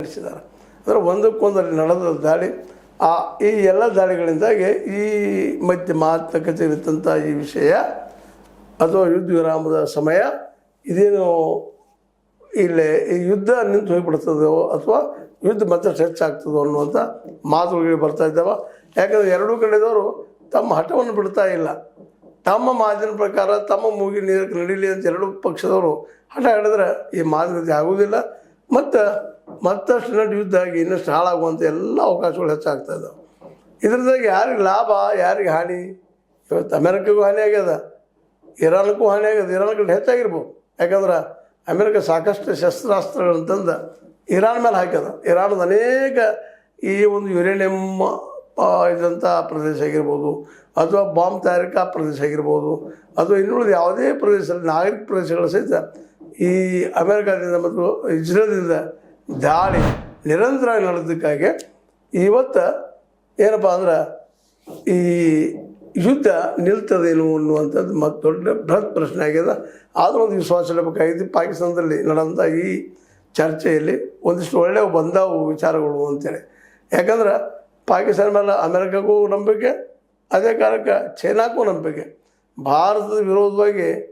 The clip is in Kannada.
ನಡೆಸಿದ್ದಾರೆ. ಅಂದರೆ ಒಂದಕ್ಕೊಂದರಲ್ಲಿ ನಡೆದ ದಾಳಿ, ಈ ಎಲ್ಲ ದಾಳಿಗಳಿಂದಾಗಿ ಈ ಮಧ್ಯೆ ಮಾತುಕತೆ ಇರುತ್ತಂಥ ಈ ವಿಷಯ ಅಥವಾ ಯುದ್ಧ ವಿರಾಮದ ಸಮಯ ಇದೇನು ಇಲ್ಲೇ ಈ ಯುದ್ಧ ನಿಂತು ಹೋಗಿಬಿಡ್ತದೋ ಅಥವಾ ಯುದ್ಧ ಮತ್ತಷ್ಟು ಹೆಚ್ಚಾಗ್ತದೋ ಅನ್ನುವಂಥ ಮಾತುಗಳು ಬರ್ತಾ ಇದ್ದಾವೆ. ಯಾಕಂದರೆ ಎರಡೂ ಕಡೆದವರು ತಮ್ಮ ಹಠವನ್ನು ಬಿಡ್ತಾ ಇಲ್ಲ. ತಮ್ಮ ಮಾತಿನ ಪ್ರಕಾರ ತಮ್ಮ ಮೂಗಿ ನೀರಕ್ಕೆ ನಡೀಲಿ ಅಂತ ಎರಡೂ ಪಕ್ಷದವರು ಹಠ ಹಿಡಿದ್ರೆ ಈ ಮಾತುಕತೆ ಆಗುವುದಿಲ್ಲ. ಮತ್ತಷ್ಟು ನಡು ಯುದ್ಧ ಆಗಿ ಇನ್ನಷ್ಟು ಹಾಳಾಗುವಂಥ ಎಲ್ಲ ಅವಕಾಶಗಳು ಹೆಚ್ಚಾಗ್ತಾ ಇದ್ದಾವೆ. ಇದರದಾಗ ಯಾರಿಗೆ ಲಾಭ ಯಾರಿಗೆ ಹಾನಿ? ಇವತ್ತು ಅಮೆರಿಕಗೂ ಹಾನಿ ಆಗ್ಯದ, ಇರಾನ್ಗೂ ಹಾನಿ ಆಗ್ಯದ. ಇರಾನ್ಗಳು ಹೆಚ್ಚಾಗಿರ್ಬೋದು, ಯಾಕಂದ್ರೆ ಅಮೆರಿಕ ಸಾಕಷ್ಟು ಶಸ್ತ್ರಾಸ್ತ್ರಗಳಂತಂದು ಇರಾನ್ ಮೇಲೆ ಹಾಕ್ಯದ. ಇರಾನದ ಅನೇಕ ಈ ಒಂದು ಯುರೇನಿಯಮ್ ಇದಂಥ ಪ್ರದೇಶ ಆಗಿರ್ಬೋದು, ಅಥವಾ ಬಾಂಬ್ ತಯಾರಿಕಾ ಪ್ರದೇಶ ಆಗಿರ್ಬೋದು, ಅಥವಾ ಇನ್ನುಳಿದ ಯಾವುದೇ ಪ್ರದೇಶದಲ್ಲಿ ನಾಗರಿಕ ಪ್ರದೇಶಗಳ ಸಹಿತ ಈ ಅಮೆರಿಕದಿಂದ ಮತ್ತು ಇಸ್ರೇಲ್ದಿಂದ ದಾಳಿ ನಿರಂತರವಾಗಿ ನಡೆದಕ್ಕಾಗಿ ಇವತ್ತು ಏನಪ್ಪ ಅಂದ್ರೆ ಈ ಯುದ್ಧ ನಿಲ್ತದೇನು ಅನ್ನುವಂಥದ್ದು ಮತ್ತು ದೊಡ್ಡ ಬೃಹತ್ ಪ್ರಶ್ನೆ ಆಗಿದೆ. ಆದರೂ ಒಂದು ವಿಶ್ವಾಸ ಇರಬೇಕಾಗಿದ್ದು ಪಾಕಿಸ್ತಾನದಲ್ಲಿ ನಡೆದಂಥ ಈ ಚರ್ಚೆಯಲ್ಲಿ ಒಂದಿಷ್ಟು ಒಳ್ಳೆಯ ಬಂದಾವು ವಿಚಾರಗಳು ಅಂತೇಳಿ. ಯಾಕಂದ್ರೆ ಪಾಕಿಸ್ತಾನ ಮೇಲೆ ಅಮೆರಿಕಕ್ಕೂ ನಂಬಿಕೆ, ಅದೇ ಕಾರಣಕ್ಕೆ ಚೈನಾಕ್ಕೂ ನಂಬಿಕೆ. ಭಾರತದ ವಿರೋಧವಾಗಿ